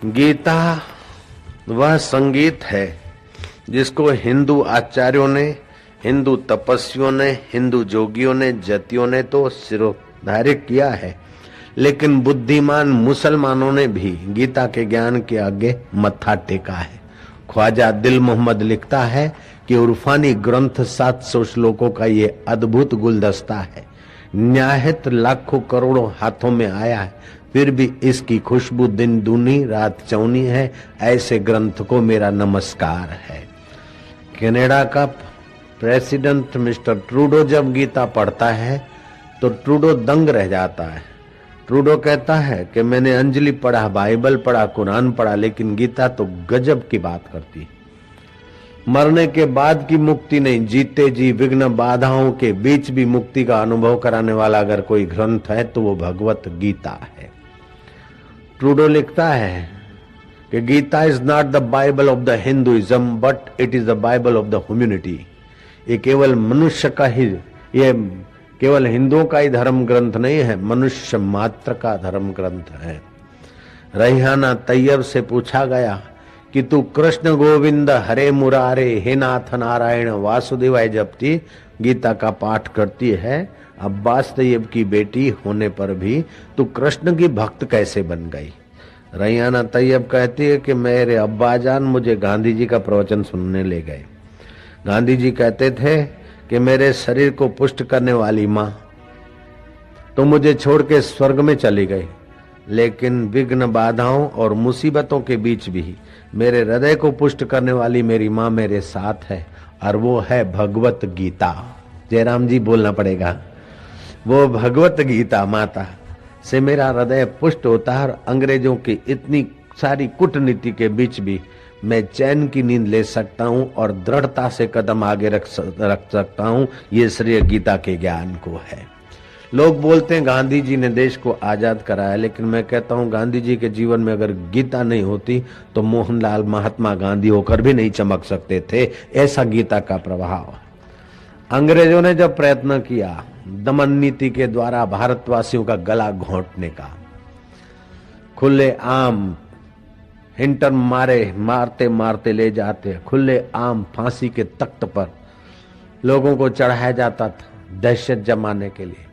गीता वह संगीत है जिसको हिंदू आचार्यों ने, हिंदू तपस्वियों ने, हिंदू जोगियों ने, जतियों ने तो सिरोधार्य किया है, लेकिन बुद्धिमान मुसलमानों ने भी गीता के ज्ञान के आगे मत्था टेका है। ख्वाजा दिल मोहम्मद लिखता है कि उर्फानी ग्रंथ 700 श्लोकों का ये अद्भुत गुलदस्ता है। न्यायहित लाखों करोड़ों हाथों में आया है, फिर भी इसकी खुशबू दिन दूनी रात चौनी है। ऐसे ग्रंथ को मेरा नमस्कार है। कनाडा का प्रेसिडेंट मिस्टर ट्रूडो जब गीता पढ़ता है तो ट्रूडो दंग रह जाता है। ट्रूडो कहता है कि मैंने अंजलि पढ़ा, बाइबल पढ़ा, कुरान पढ़ा, लेकिन गीता तो गजब की बात करती है। मरने के बाद की मुक्ति नहीं, जीते जी विघ्न बाधाओं के बीच भी मुक्ति का अनुभव कराने वाला अगर कोई ग्रंथ है तो वो भगवत गीता है। ट्रूडो लिखता है कि Gita is not the Bible of the Hinduism but it is the Bible of the humanity. ये केवल मनुष्य का ही, ये केवल हिंदुओं का ही धर्म ग्रंथ नहीं है, मनुष्य मात्र का धर्म ग्रंथ है। रैहाना तैयब से पूछा गया कि तू कृष्ण गोविंद हरे मुरारे हे नाथ नारायण वासुदेवाय जपती गीता का पाठ करती है, अब्बास तैयब की बेटी होने पर भी तू कृष्ण की भक्त कैसे बन गई? रैहाना तैयब कहती है कि मेरे अब्बाजान मुझे गांधी जी का प्रवचन सुनने ले गए। गांधी जी कहते थे कि मेरे शरीर को पुष्ट करने वाली माँ तो मुझे छोड़ के स्वर्ग में चली गई, लेकिन विघ्न बाधाओं और मुसीबतों के बीच भी मेरे हृदय को पुष्ट करने वाली मेरी माँ मेरे साथ है, और वो है भगवत गीता। जयराम जी बोलना पड़ेगा, वो भगवत गीता माता से मेरा हृदय पुष्ट होता है, और अंग्रेजों की इतनी सारी कूटनीति के बीच भी मैं चैन की नींद ले सकता हूं और दृढ़ता से कदम आगे रख सकता हूं। ये श्रेय गीता के ज्ञान को है। लोग बोलते हैं गांधी जी ने देश को आजाद कराया, लेकिन मैं कहता हूं गांधी जी के जीवन में अगर गीता नहीं होती तो मोहनलाल महात्मा गांधी होकर भी नहीं चमक सकते थे। ऐसा गीता का प्रभाव। अंग्रेजों ने जब प्रयत्न किया दमन नीति के द्वारा भारतवासियों का गला घोंटने का, खुले आम हिंटर मारते मारते ले जाते, खुले आम फांसी के तख्त पर लोगों को चढ़ाया जाता था दहशत जमाने के लिए,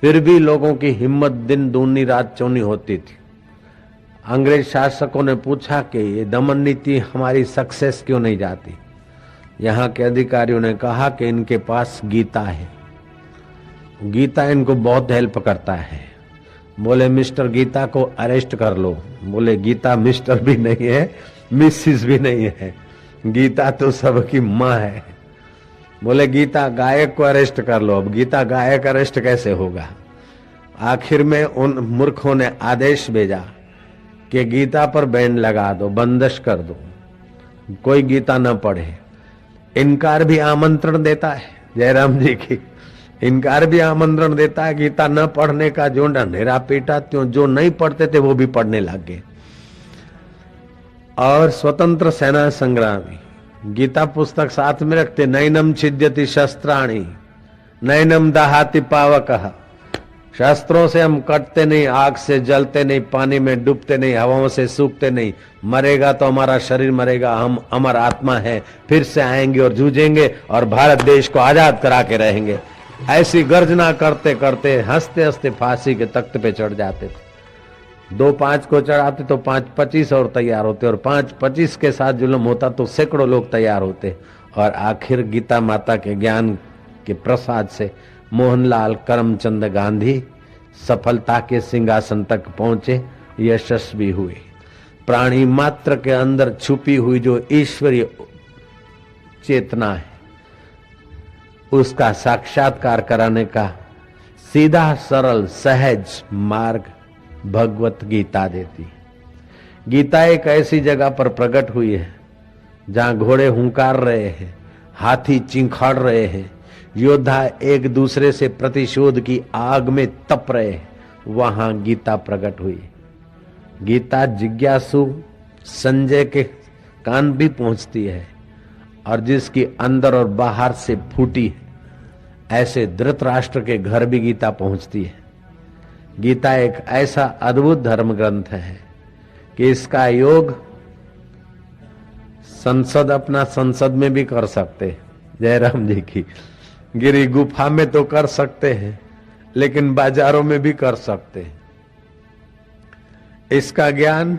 फिर भी लोगों की हिम्मत दिन दूनी रात चौनी होती थी। अंग्रेज शासकों ने पूछा कि ये दमन नीति हमारी सक्सेस क्यों नहीं जाती? यहाँ के अधिकारियों ने कहा कि इनके पास गीता है, गीता इनको बहुत हेल्प करता है। बोले मिस्टर गीता को अरेस्ट कर लो। बोले गीता मिस्टर भी नहीं है, मिसिस भी नहीं है, गीता तो सबकी माँ है। बोले गीता गायक को अरेस्ट कर लो। अब गीता गायक अरेस्ट कैसे होगा? आखिर में उन मूर्खों ने आदेश भेजा कि गीता पर बैन लगा दो, बंदिश कर दो, कोई गीता न पढ़े। इनकार भी आमंत्रण देता है, जयराम जी की इनकार भी आमंत्रण देता है गीता न पढ़ने का। जो ढंढेरा पीटा त्यों जो नहीं पढ़ते थे वो भी पढ़ने लग गए। और स्वतंत्र सेना संग्रामी गीता पुस्तक साथ में रखते, नैनम छिद्यति शस्त्राणि नैनम दहाति पावकः। शस्त्रों से हम कटते नहीं, आग से जलते नहीं, पानी में डूबते नहीं, हवाओं से सूखते नहीं। मरेगा तो हमारा शरीर मरेगा, हम अमर आत्मा है, फिर से आएंगे और जूझेंगे और भारत देश को आजाद करा के रहेंगे। ऐसी गर्जना करते करते हंसते हंसते फांसी के तख्त पे चढ़ जाते थे। 2-5 को चढ़ाते तो 5-25 और तैयार होते, और 5-25 के साथ जुल्म होता तो सैकड़ों लोग तैयार होते। और आखिर गीता माता के ज्ञान के प्रसाद से मोहनलाल करमचंद गांधी सफलता के सिंहासन तक पहुंचे, यशस्वी हुए। प्राणी मात्र के अंदर छुपी हुई जो ईश्वरीय चेतना है उसका साक्षात्कार कराने का सीधा सरल सहज मार्ग भगवत गीता देती। गीता एक ऐसी जगह पर प्रकट हुई है जहां घोड़े हुंकार रहे हैं, हाथी चिंखाड़ रहे हैं, योद्धा एक दूसरे से प्रतिशोध की आग में तप रहे हैं, वहां गीता प्रकट हुई। गीता जिज्ञासु संजय के कान भी पहुंचती है, और जिसकी अंदर और बाहर से फूटी है ऐसे धृतराष्ट्र के घर भी गीता पहुंचती है। गीता एक ऐसा अद्भुत धर्म ग्रंथ है कि इसका योग संसद अपना संसद में भी कर सकते हैं। जयराम जी की गिरी गुफा में तो कर सकते हैं, लेकिन बाजारों में भी कर सकते हैं। इसका ज्ञान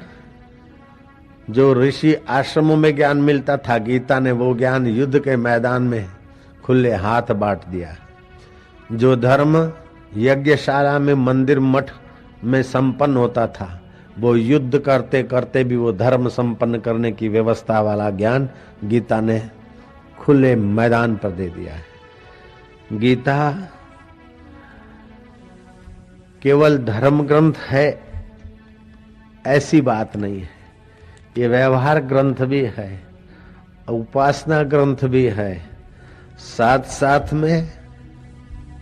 जो ऋषि आश्रमों में ज्ञान मिलता था, गीता ने वो ज्ञान युद्ध के मैदान में खुले हाथ बांट दिया। जो धर्म यज्ञशाला में, मंदिर मठ में संपन्न होता था, वो युद्ध करते करते भी वो धर्म संपन्न करने की व्यवस्था वाला ज्ञान गीता ने खुले मैदान पर दे दिया है। गीता केवल धर्म ग्रंथ है ऐसी बात नहीं है, ये व्यवहार ग्रंथ भी है, उपासना ग्रंथ भी है, साथ साथ में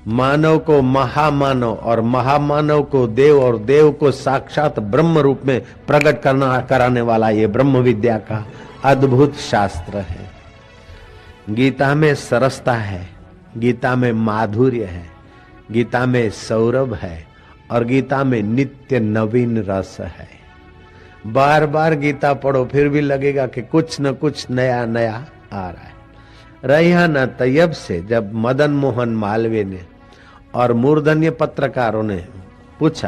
मानव को महामानव और महामानव को देव और देव को साक्षात ब्रह्म रूप में प्रकट कराने वाला ये ब्रह्म विद्या का अद्भुत शास्त्र है। गीता में सरसता है, गीता में माधुर्य है, गीता में सौरभ है और गीता में नित्य नवीन रस है। बार बार गीता पढ़ो फिर भी लगेगा कि कुछ न कुछ नया नया आ रहा है। रहा न तैयब से जब मदन मोहन मालवीय ने और मूर्धन्य पत्रकारों ने पूछा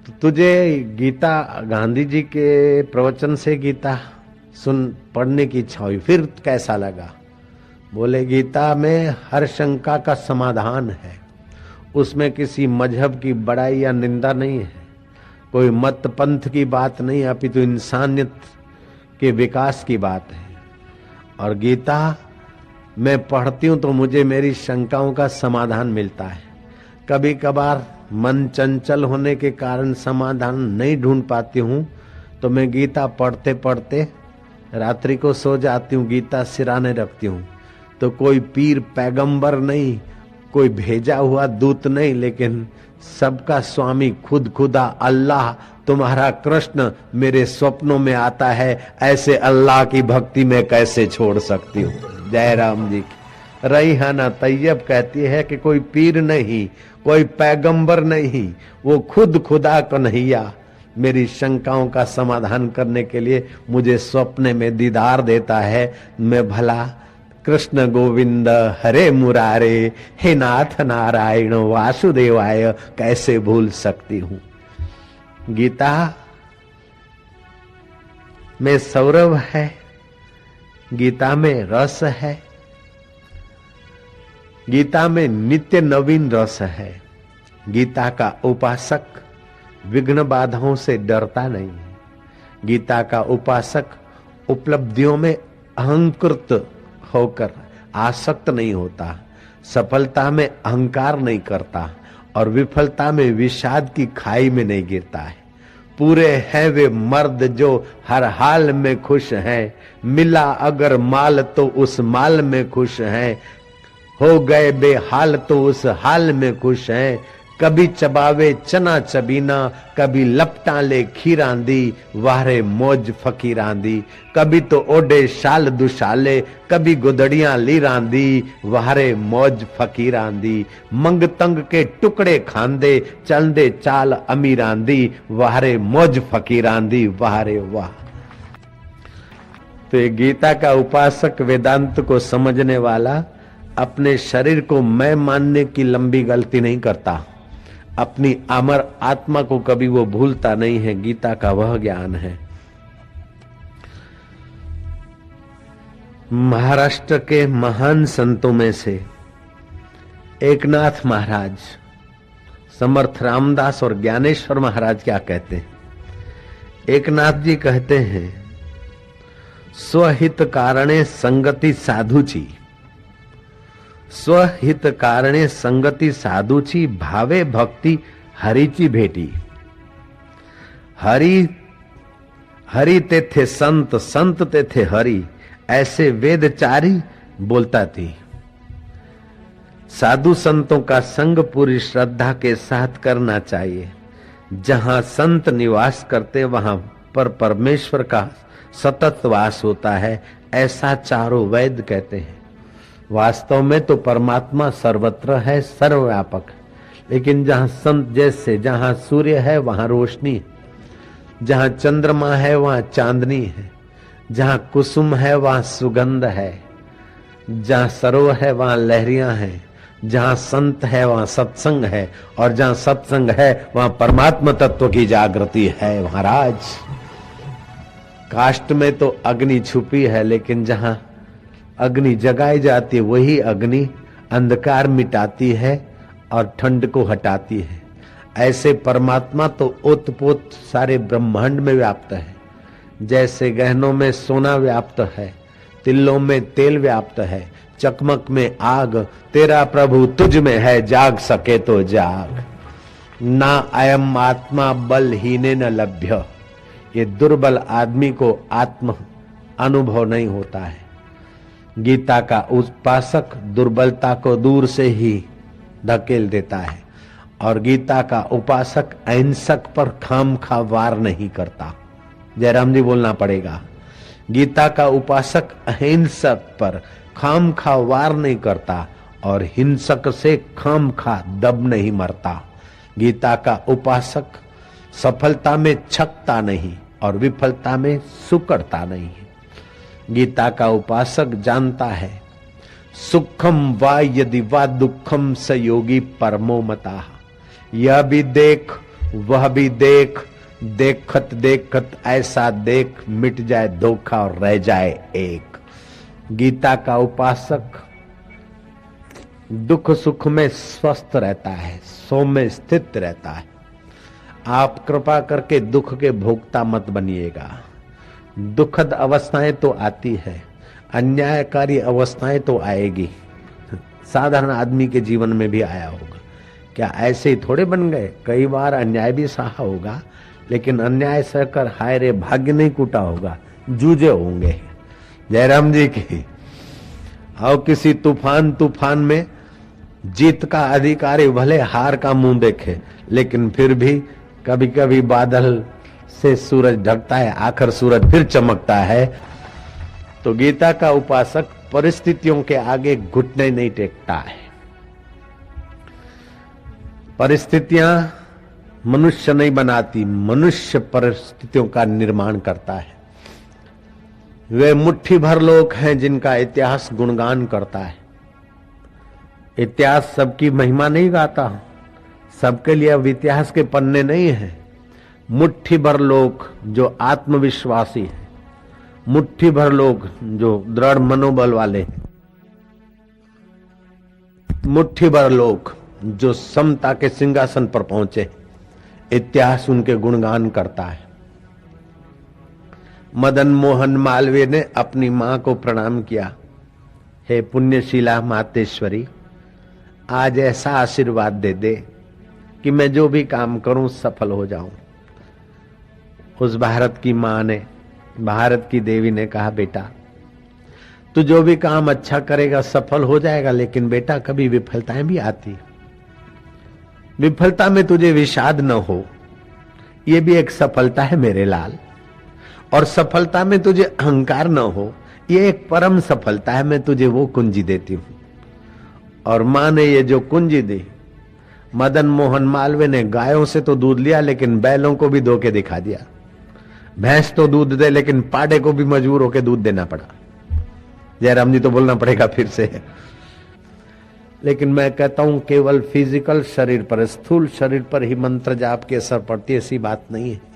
तो तुझे गीता, गांधी जी के प्रवचन से गीता पढ़ने की इच्छा हुई, फिर कैसा लगा? बोले गीता में हर शंका का समाधान है, उसमें किसी मजहब की बड़ाई या निंदा नहीं है, कोई मत पंथ की बात नहीं, अपितु इंसानियत के विकास की बात है। और गीता मैं पढ़ती हूं तो मुझे मेरी शंकाओं का समाधान मिलता है। कभी कभार मन चंचल होने के कारण समाधान नहीं ढूंढ पाती हूं तो मैं गीता पढ़ते पढ़ते रात्रि को सो जाती हूँ, गीता सिराने रखती हूँ। तो कोई पीर पैगंबर नहीं, कोई भेजा हुआ दूत नहीं, लेकिन सबका स्वामी खुद खुदा अल्लाह तुम्हारा कृष्ण मेरे स्वप्नों में आता है, ऐसे अल्लाह की भक्ति में कैसे छोड़ सकती हूँ। जयराम जी की रईहाना तैयब कहती है कि कोई पीर नहीं, कोई पैगंबर नहीं, वो खुद खुदा कन्हैया मेरी शंकाओं का समाधान करने के लिए मुझे स्वप्न में दीदार देता है। मैं भला कृष्ण गोविंद हरे मुरारे हे नाथ नारायण वासुदेवाय कैसे भूल सकती हूँ। गीता में सौरभ है, गीता में रस है, गीता में नित्य नवीन रस है। गीता का उपासक विघ्न बाधाओं से डरता नहीं है। गीता का उपासक उपलब्धियों में अहंकृत होकर आसक्त नहीं होता, सफलता में अहंकार नहीं करता और विफलता में विषाद की खाई में नहीं गिरता है। पूरे हैं वे मर्द जो हर हाल में खुश हैं, मिला अगर माल तो उस माल में खुश हैं, हो गए बेहाल तो उस हाल में खुश हैं। कभी चबावे चना चबीना, कभी लपटा ले खीरांदी, वारे मौज फकीरांदी। कभी तो ओडे शाल दुशाले, कभी गुदड़ियां लीरांदी, वारे मौज फकीरांदी। मंग तंग के टुकड़े खांदे, चलदे चाल अमीरांदी, वारे मौज फकीरांदी, वारे वाह। तो ये गीता का उपासक वेदांत को समझने वाला अपने शरीर को मैं मानने की लंबी गलती नहीं करता, अपनी अमर आत्मा को कभी वो भूलता नहीं है। गीता का वह ज्ञान है। महाराष्ट्र के महान संतों में से एकनाथ महाराज, समर्थ रामदास और ज्ञानेश्वर महाराज क्या कहते हैं? एकनाथ जी कहते हैं, स्वहित कारणे संगति साधुची, स्वहित कारणे संगति साधुची, भावे भक्ति हरिची भेटी। हरि हरि ते थे संत, संत ते थे हरि, ऐसे वेदचारी बोलता थी। साधु संतों का संग पूरी श्रद्धा के साथ करना चाहिए। जहां संत निवास करते वहां पर परमेश्वर का सतत वास होता है, ऐसा चारों वेद कहते हैं। वास्तव में तो परमात्मा सर्वत्र है, सर्वव्यापक, लेकिन जहां संत जैसे जहां सूर्य है वहां रोशनी है। जहां चंद्रमा है वहां चांदनी है, जहां कुसुम है वहां सुगंध है, जहां सरोवर है वहां लहरियां हैं, जहां संत है वहां सत्संग है, और जहां सत्संग है वहां परमात्मा तत्व की जागृति है। महाराज, काष्ठ में तो अग्नि छुपी है, लेकिन जहां अग्नि जगाई जाती है वही अग्नि अंधकार मिटाती है और ठंड को हटाती है। ऐसे परमात्मा तो ओतपोत सारे ब्रह्मांड में व्याप्त है। जैसे गहनों में सोना व्याप्त है, तिल्लों में तेल व्याप्त है, चकमक में आग, तेरा प्रभु तुझ में है, जाग सके तो जाग। ना अयम आत्मा बलहीने न लभ्य, ये दुर्बल आदमी को आत्म अनुभव नहीं होता है। गीता का उपासक दुर्बलता को दूर से ही धकेल देता है, और गीता का उपासक अहिंसक पर खामखा वार नहीं करता। जयराम जी बोलना पड़ेगा। गीता का उपासक अहिंसक पर खामखा वार नहीं करता और हिंसक से खामखा दब नहीं मरता। गीता का उपासक सफलता में छकता नहीं और विफलता में सुकड़ता नहीं है। गीता का उपासक जानता है सुखम वा यदि वा दुखम स योगी परमो मता। यह भी देख वह भी देख, देखत देखत ऐसा देख, मिट जाए धोखा और रह जाए एक। गीता का उपासक दुख सुख में स्वस्थ रहता है, सौम्य स्थित रहता है। आप कृपा करके दुख के भोक्ता मत बनिएगा। दुखद अवस्थाएं तो आती है, अन्यायकारी अवस्थाएं तो आएगी, साधारण आदमी के जीवन में भी आया होगा। क्या ऐसे ही थोड़े बन गए? कई बार अन्याय भी सहा होगा, लेकिन अन्याय सहकर हाय रे भाग्य नहीं कूटा होगा, जूझे होंगे। जयराम जी की और किसी तूफान में जीत का अधिकारी भले हार का मुंह देखे, लेकिन फिर भी कभी कभी बादल से सूरज ढकता है, आखिर सूरज फिर चमकता है। तो गीता का उपासक परिस्थितियों के आगे घुटने नहीं टेकता है। परिस्थितियां मनुष्य नहीं बनाती, मनुष्य परिस्थितियों का निर्माण करता है। वे मुट्ठी भर लोग हैं जिनका इतिहास गुणगान करता है। इतिहास सबकी महिमा नहीं गाता, सबके लिए अब इतिहास के पन्ने नहीं है। मुट्ठी भर लोग जो आत्मविश्वासी हैं, मुट्ठी भर लोग जो दृढ़ मनोबल वाले हैं, मुट्ठी भर लोग जो समता के सिंहासन पर पहुंचे, इतिहास उनके गुणगान करता है। मदन मोहन मालवीय ने अपनी मां को प्रणाम किया, हे पुण्यशीला मातेश्वरी, आज ऐसा आशीर्वाद दे दे कि मैं जो भी काम करूं सफल हो जाऊं। उस भारत की मां ने, भारत की देवी ने कहा, बेटा तू जो भी काम अच्छा करेगा सफल हो जाएगा, लेकिन बेटा कभी विफलताएं भी आती। विफलता में तुझे विषाद न हो, यह भी एक सफलता है मेरे लाल। और सफलता में तुझे अहंकार न हो, यह एक परम सफलता है। मैं तुझे वो कुंजी देती हूं। और मां ने ये जो कुंजी दी, मदन मोहन मालवीय ने गायों से तो दूध लिया, लेकिन बैलों को भी धोके दिखा दिया। भैंस तो दूध दे, लेकिन पाड़े को भी मजबूर होकर दूध देना पड़ा। जयराम जी तो बोलना पड़ेगा फिर से। लेकिन मैं कहता हूं केवल फिजिकल शरीर पर, स्थूल शरीर पर ही मंत्र जाप की असर पड़ती है, ऐसी बात नहीं है।